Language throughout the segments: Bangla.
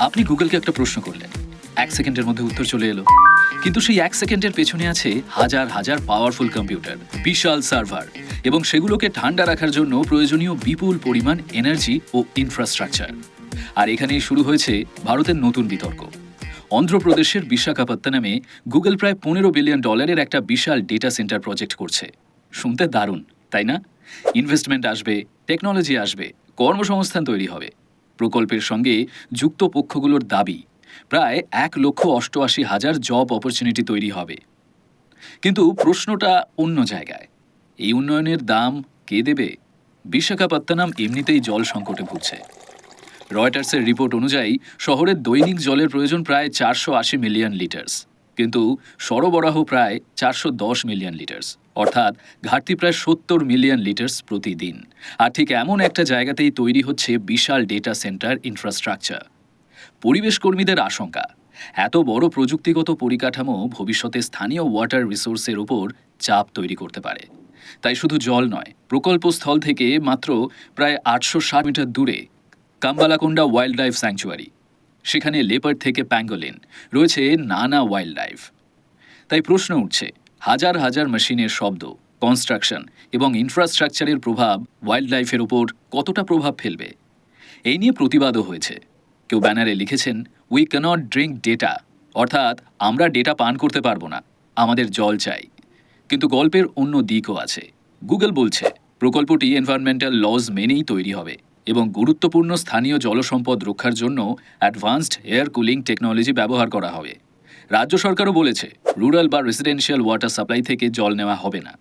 আপনি গুগলকে একটা প্রশ্ন করলেন, 1 সেকেন্ডের মধ্যে উত্তর চলে এলো। কিন্তু সেই 1 সেকেন্ডের পেছনে আছে হাজার হাজার পাওয়ারফুল কম্পিউটার, বিশাল সার্ভার এবং সেগুলোকে ঠান্ডা রাখার জন্য প্রয়োজনীয় বিপুল পরিমাণ এনার্জি ও ইনফ্রাস্ট্রাকচার। আর এখানেই শুরু হয়েছে ভারতের নতুন বিতর্ক। অন্ধ্রপ্রদেশের বিশাখাপত্তনমে গুগল প্রায় $15 বিলিয়ন একটা বিশাল ডেটা সেন্টার প্রজেক্ট করছে। শুনতে দারুণ, তাই না? ইনভেস্টমেন্ট আসবে, টেকনোলজি আসবে, কর্মসংস্থান তৈরি হবে। প্রকল্পের সঙ্গে যুক্ত পক্ষগুলোর দাবি প্রায় 1,88,000 জব অপরচুনিটি তৈরি হবে। কিন্তু প্রশ্নটা অন্য জায়গায়। এই উন্নয়নের দাম কে দেবে? বিশাখাপত্তনম এমনিতেই জল সংকটে ভুগছে। রয়টার্সের রিপোর্ট অনুযায়ী শহরের দৈনিক জলের প্রয়োজন প্রায় 480 মিলিয়ন লিটার্স, কিন্তু সরবরাহ প্রায় 410 মিলিয়ন লিটার্স, অর্থাৎ ঘাটতি প্রায় 70 মিলিয়ন লিটার্স প্রতিদিন। আর ঠিক এমন একটা জায়গাতেই তৈরি হচ্ছে বিশাল ডেটা সেন্টার ইনফ্রাস্ট্রাকচার। পরিবেশ কর্মীদের আশঙ্কা, এত বড় প্রযুক্তিগত পরিকাঠামো ভবিষ্যতে স্থানীয় ওয়াটার রিসোর্সের উপর চাপ তৈরি করতে পারে। তাই শুধু জল নয়, প্রকল্পস্থল থেকে মাত্র প্রায় 860 মিটার দূরে কাম্বালাকোন্ডা ওয়াইল্ড লাইফ স্যাংচুয়ারি, সেখানে লেপার্ড থেকে প্যাঙ্গোলিন রয়েছে নানা ওয়াইল্ড লাইফ। তাই প্রশ্ন উঠছে, হাজার হাজার মেশিনের শব্দ, কনস্ট্রাকশন এবং ইনফ্রাস্ট্রাকচারের প্রভাব ওয়াইল্ড লাইফের উপর কতটা প্রভাব ফেলবে? এই নিয়ে প্রতিবাদও হয়েছে। কেউ ব্যানারে লিখেছেন, উই ক্যানট ড্রিঙ্ক ডেটা, অর্থাৎ আমরা ডেটা পান করতে পারবো না, আমাদের জল চাই। কিন্তু গল্পের অন্য দিকও আছে। গুগল বলছে প্রকল্পটি এনভায়রনমেন্টাল লজ মেনেই তৈরি হবে এবং গুরুত্বপূর্ণ স্থানীয় জলসম্পদ রক্ষার জন্য অ্যাডভান্সড এয়ার কুলিং টেকনোলজি ব্যবহার করা হবে। রাজ্য সরকারও বলেছে রুরাল বা রেসিডেন্সিয়াল ওয়াটার সাপ্লাই থেকে জল নেওয়া হবে না।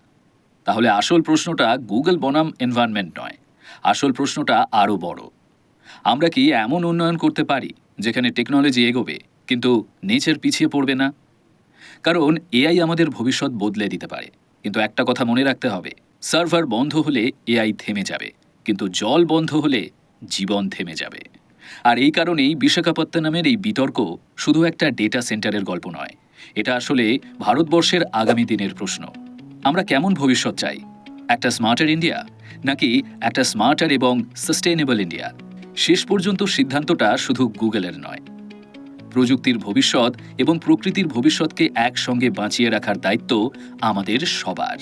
তাহলে আসল প্রশ্নটা গুগল বনাম এনভায়রনমেন্ট নয়, আসল প্রশ্নটা আরও বড়। আমরা কি এমন উন্নয়ন করতে পারি যেখানে টেকনোলজি এগোবে কিন্তু নেচার পিছিয়ে পড়বে না? কারণ এআই আমাদের ভবিষ্যৎ বদলে দিতে পারে, কিন্তু একটা কথা মনে রাখতে হবে, সার্ভার বন্ধ হলে এআই থেমে যাবে, কিন্তু জল বন্ধ হলে জীবন থেমে যাবে। আর এই কারণেই বিশাখাপত্তনমের এই বিতর্ক শুধু একটা ডেটা সেন্টারের গল্প নয়, এটা আসলে ভারতবর্ষের আগামী দিনের প্রশ্ন। আমরা কেমন ভবিষ্যৎ চাই? একটা স্মার্টার ইন্ডিয়া, নাকি একটা স্মার্টার এবং সাস্টেনেবল ইন্ডিয়া? শেষ পর্যন্ত সিদ্ধান্তটা শুধু গুগলের নয়। প্রযুক্তির ভবিষ্যৎ এবং প্রকৃতির ভবিষ্যৎকে একসঙ্গে বাঁচিয়ে রাখার দায়িত্ব আমাদের সবার।